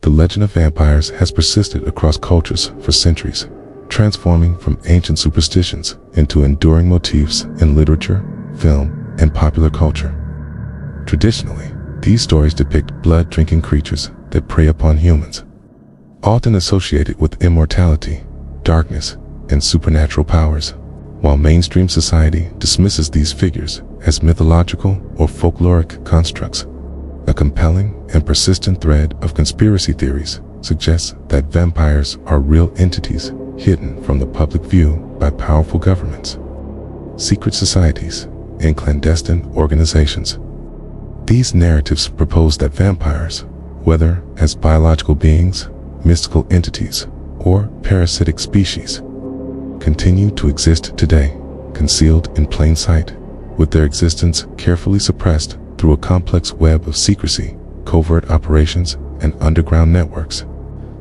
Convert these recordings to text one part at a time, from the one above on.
the legend of vampires has persisted across cultures for centuries, transforming from ancient superstitions into enduring motifs in literature, film, and popular culture. Traditionally, these stories depict blood-drinking creatures that prey upon humans, often associated with immortality, darkness, and supernatural powers. While mainstream society dismisses these figures as mythological or folkloric constructs, a compelling and persistent thread of conspiracy theories suggests that vampires are real entities hidden from the public view by powerful governments, secret societies, and clandestine organizations. These narratives propose that vampires, whether as biological beings, mystical entities, or parasitic species, continue to exist today, concealed in plain sight, with their existence carefully suppressed through a complex web of secrecy, covert operations, and underground networks.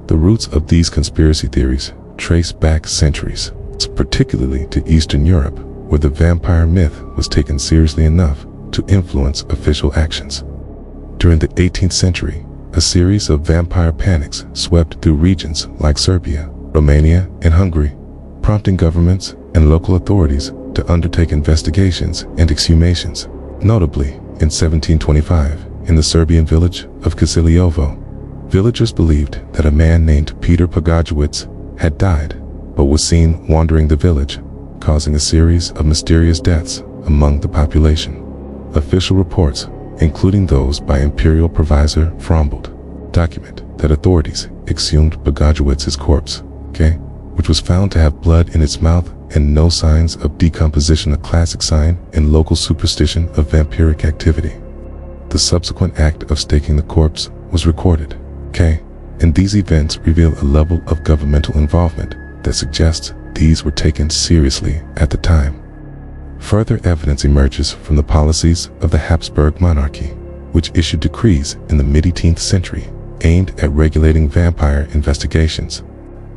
The roots of these conspiracy theories trace back centuries, particularly to Eastern Europe, where the vampire myth was taken seriously enough to influence official actions. During the 18th century, a series of vampire panics swept through regions like Serbia, Romania, and Hungary, prompting governments and local authorities to undertake investigations and exhumations. Notably, in 1725, in the Serbian village of Kisiljevo, villagers believed that a man named Peter Pogajewicz had died, but was seen wandering the village, causing a series of mysterious deaths among the population. Official reports, including those by Imperial Provisor Frombold, document that authorities exhumed Pogajewicz's corpse, which was found to have blood in its mouth and no signs of decomposition, a classic sign in local superstition of vampiric activity. The subsequent act of staking the corpse was recorded, and these events reveal a level of governmental involvement that suggests these were taken seriously at the time. Further evidence emerges from the policies of the Habsburg monarchy, which issued decrees in the mid-18th century aimed at regulating vampire investigations.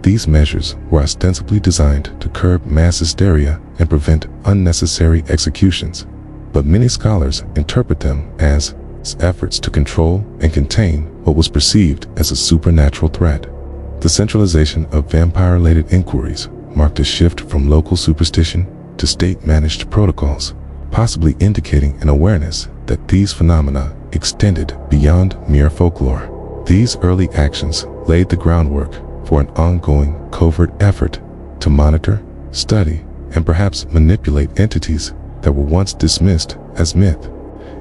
These measures were ostensibly designed to curb mass hysteria and prevent unnecessary executions, but many scholars interpret them as efforts to control and contain what was perceived as a supernatural threat. The centralization of vampire-related inquiries marked a shift from local superstition to state-managed protocols, possibly indicating an awareness that these phenomena extended beyond mere folklore. These early actions laid the groundwork for an ongoing covert effort to monitor, study, and perhaps manipulate entities that were once dismissed as myth.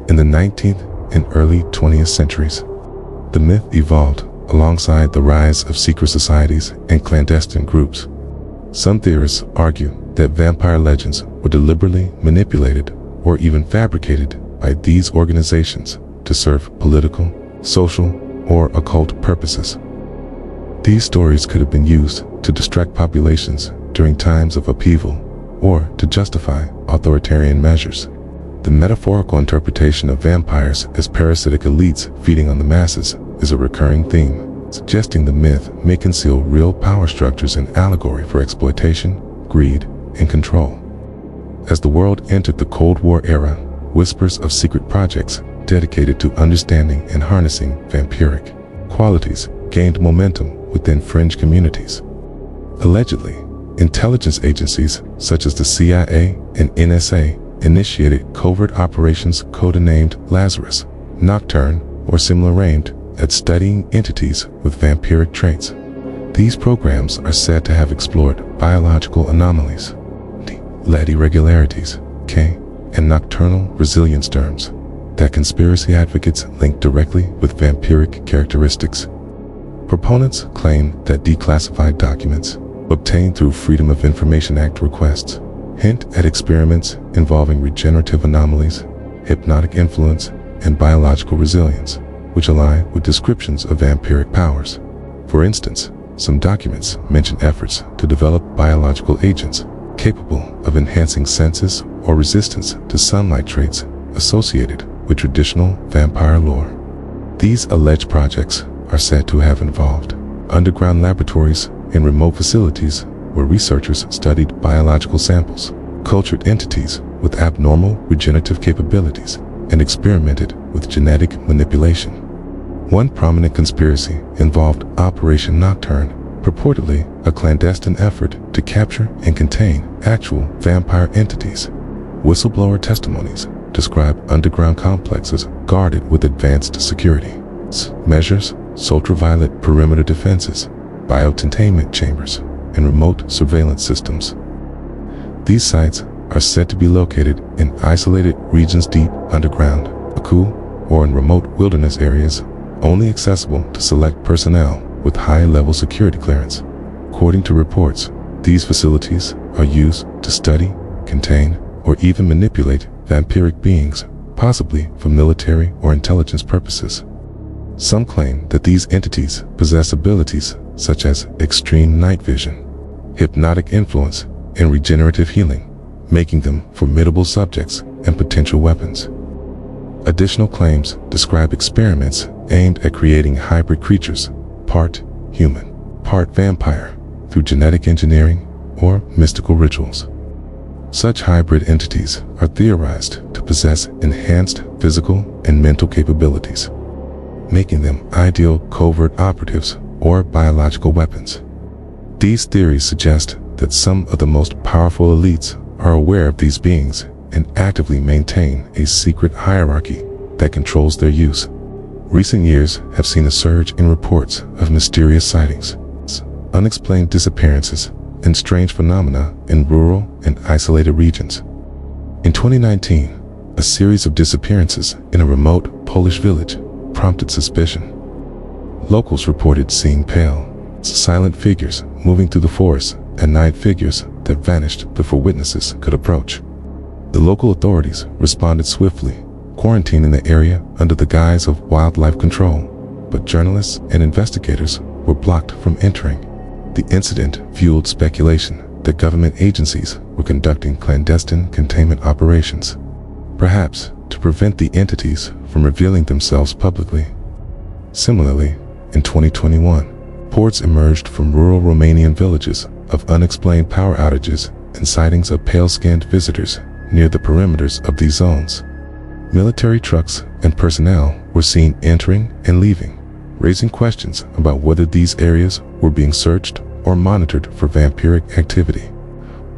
In the 19th and early 20th centuries, the myth evolved alongside the rise of secret societies and clandestine groups. Some theorists argue that vampire legends were deliberately manipulated or even fabricated by these organizations to serve political, social, or occult purposes. These stories could have been used to distract populations during times of upheaval or to justify authoritarian measures. The metaphorical interpretation of vampires as parasitic elites feeding on the masses is a recurring theme, suggesting the myth may conceal real power structures and allegory for exploitation, greed, and control. As the world entered the Cold War era, whispers of secret projects dedicated to understanding and harnessing vampiric qualities gained momentum within fringe communities. Allegedly, intelligence agencies such as the CIA and NSA initiated covert operations codenamed Lazarus, Nocturne, or similar aimed at studying entities with vampiric traits. These programs are said to have explored biological anomalies, lead irregularities, and nocturnal resilience terms that conspiracy advocates link directly with vampiric characteristics. Proponents claim that declassified documents, obtained through Freedom of Information Act requests, hint at experiments involving regenerative anomalies, hypnotic influence, and biological resilience, which align with descriptions of vampiric powers. For instance, some documents mention efforts to develop biological agents capable of enhancing senses or resistance to sunlight traits associated with traditional vampire lore. These alleged projects are said to have involved underground laboratories in remote facilities where researchers studied biological samples, cultured entities with abnormal regenerative capabilities, and experimented with genetic manipulation. One prominent conspiracy involved Operation Nocturne, purportedly a clandestine effort to capture and contain actual vampire entities. Whistleblower testimonies describe underground complexes guarded with advanced security measures, ultraviolet perimeter defenses, biocontainment chambers, and remote surveillance systems. These sites are said to be located in isolated regions deep underground, or in remote wilderness areas, only accessible to select personnel with high-level security clearance. According to reports, these facilities are used to study, contain, or even manipulate vampiric beings, possibly for military or intelligence purposes. Some claim that these entities possess abilities such as extreme night vision, hypnotic influence, and regenerative healing, making them formidable subjects and potential weapons. Additional claims describe experiments aimed at creating hybrid creatures, part human, part vampire, through genetic engineering or mystical rituals. Such hybrid entities are theorized to possess enhanced physical and mental capabilities, making them ideal covert operatives or biological weapons. These theories suggest that some of the most powerful elites are aware of these beings and actively maintain a secret hierarchy that controls their use. Recent years have seen a surge in reports of mysterious sightings, unexplained disappearances, and strange phenomena in rural and isolated regions. In 2019, a series of disappearances in a remote Polish village prompted suspicion. Locals reported seeing pale, silent figures moving through the forest at night, figures that vanished before witnesses could approach. The local authorities responded swiftly, quarantining the area under the guise of wildlife control, but journalists and investigators were blocked from entering. The incident fueled speculation that government agencies were conducting clandestine containment operations, perhaps to prevent the entities from revealing themselves publicly. Similarly, in 2021, reports emerged from rural Romanian villages of unexplained power outages and sightings of pale-skinned visitors near the perimeters of these zones. Military trucks and personnel were seen entering and leaving, raising questions about whether these areas were being searched or monitored for vampiric activity.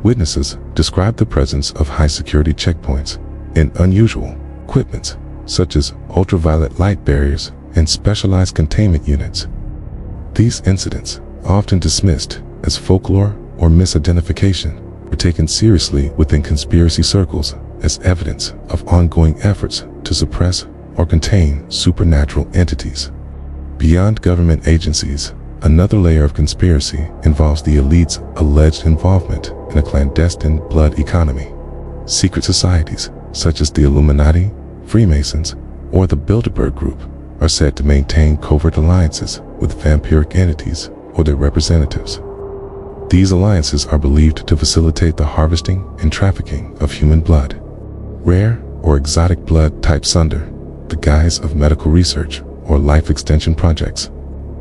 Witnesses described the presence of high-security checkpoints and unusual equipment, such as ultraviolet light barriers and specialized containment units. These incidents, often dismissed as folklore or misidentification, were taken seriously within conspiracy circles as evidence of ongoing efforts to suppress or contain supernatural entities. Beyond government agencies, another layer of conspiracy involves the elite's alleged involvement in a clandestine blood economy. Secret societies, such as the Illuminati, Freemasons, or the Bilderberg Group, are said to maintain covert alliances with vampiric entities or their representatives. These alliances are believed to facilitate the harvesting and trafficking of human blood, rare or exotic blood types under the guise of medical research or life extension projects.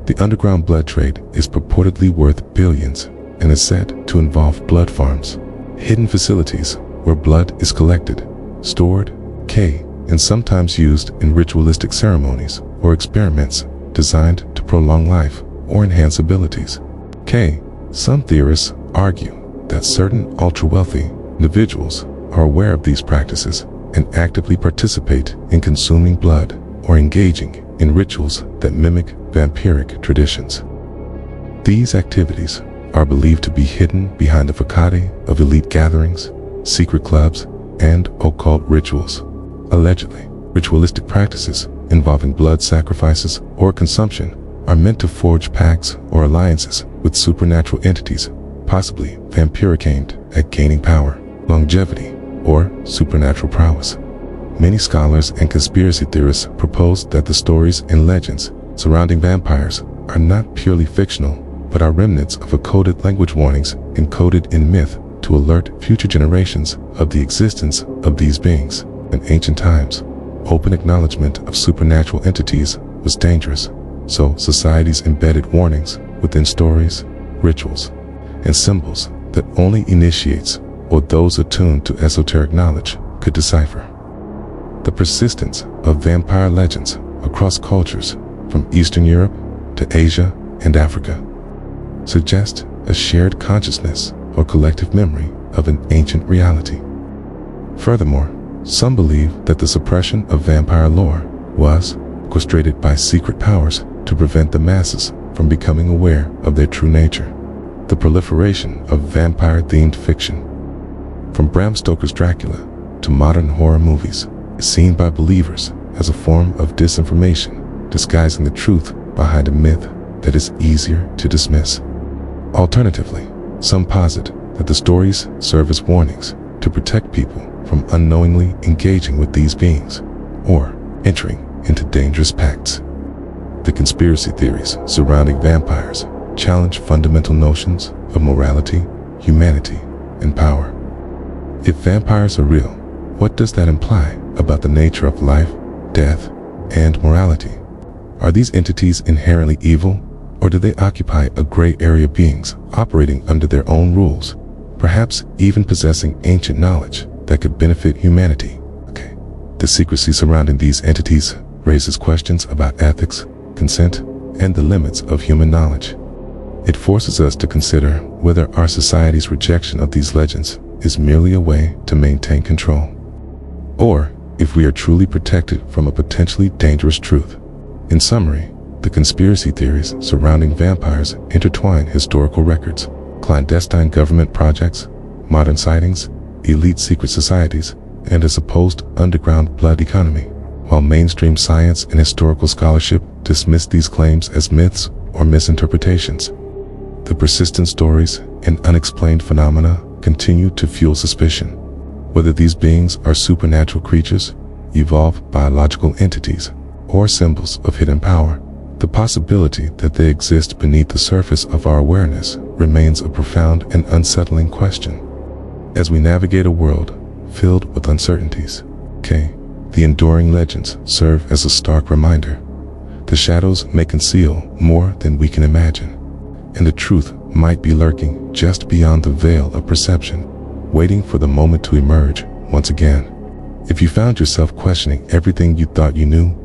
The underground blood trade is purportedly worth billions and is said to involve blood farms, hidden facilities where blood is collected, stored, and sometimes used in ritualistic ceremonies or experiments designed to prolong life or enhance abilities. Some theorists argue that certain ultra-wealthy individuals are aware of these practices and actively participate in consuming blood or engaging in rituals that mimic vampiric traditions. These activities are believed to be hidden behind the facade of elite gatherings, secret clubs, and occult rituals. Allegedly, ritualistic practices involving blood sacrifices or consumption are meant to forge pacts or alliances with supernatural entities, possibly vampiric, aimed at gaining power, longevity, or supernatural prowess. Many scholars and conspiracy theorists propose that the stories and legends surrounding vampires are not purely fictional, but are remnants of coded language warnings encoded in myth to alert future generations of the existence of these beings. In ancient times, open acknowledgement of supernatural entities was dangerous, so societies embedded warnings within stories, rituals, and symbols that only initiates or those attuned to esoteric knowledge could decipher. The persistence of vampire legends across cultures from Eastern Europe to Asia and Africa, suggest a shared consciousness or collective memory of an ancient reality. Furthermore, some believe that the suppression of vampire lore was orchestrated by secret powers to prevent the masses from becoming aware of their true nature. The proliferation of vampire-themed fiction, from Bram Stoker's Dracula to modern horror movies, is seen by believers as a form of disinformation, disguising the truth behind a myth that is easier to dismiss. Alternatively, some posit that the stories serve as warnings to protect people from unknowingly engaging with these beings or entering into dangerous pacts. The conspiracy theories surrounding vampires challenge fundamental notions of morality, humanity, and power. If vampires are real, what does that imply about the nature of life, death, and morality? Are these entities inherently evil, or do they occupy a gray area of beings operating under their own rules, perhaps even possessing ancient knowledge that could benefit humanity? The secrecy surrounding these entities raises questions about ethics, consent, and the limits of human knowledge. It forces us to consider whether our society's rejection of these legends is merely a way to maintain control, or if we are truly protected from a potentially dangerous truth. In summary, the conspiracy theories surrounding vampires intertwine historical records, clandestine government projects, modern sightings, elite secret societies, and a supposed underground blood economy, while mainstream science and historical scholarship dismiss these claims as myths or misinterpretations. The persistent stories and unexplained phenomena continue to fuel suspicion. Whether these beings are supernatural creatures, evolved biological entities, or symbols of hidden power, the possibility that they exist beneath the surface of our awareness remains a profound and unsettling question. As we navigate a world filled with uncertainties, the enduring legends serve as a stark reminder. The shadows may conceal more than we can imagine, and the truth might be lurking just beyond the veil of perception, waiting for the moment to emerge once again. If you found yourself questioning everything you thought you knew,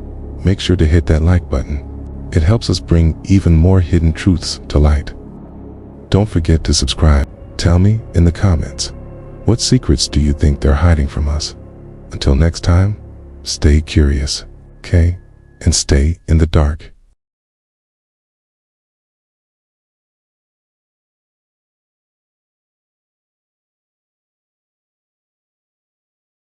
make sure to hit that like button. It helps us bring even more hidden truths to light. Don't forget to subscribe. Tell me in the comments, what secrets do you think they're hiding from us? Until next time, stay curious, and stay in the dark.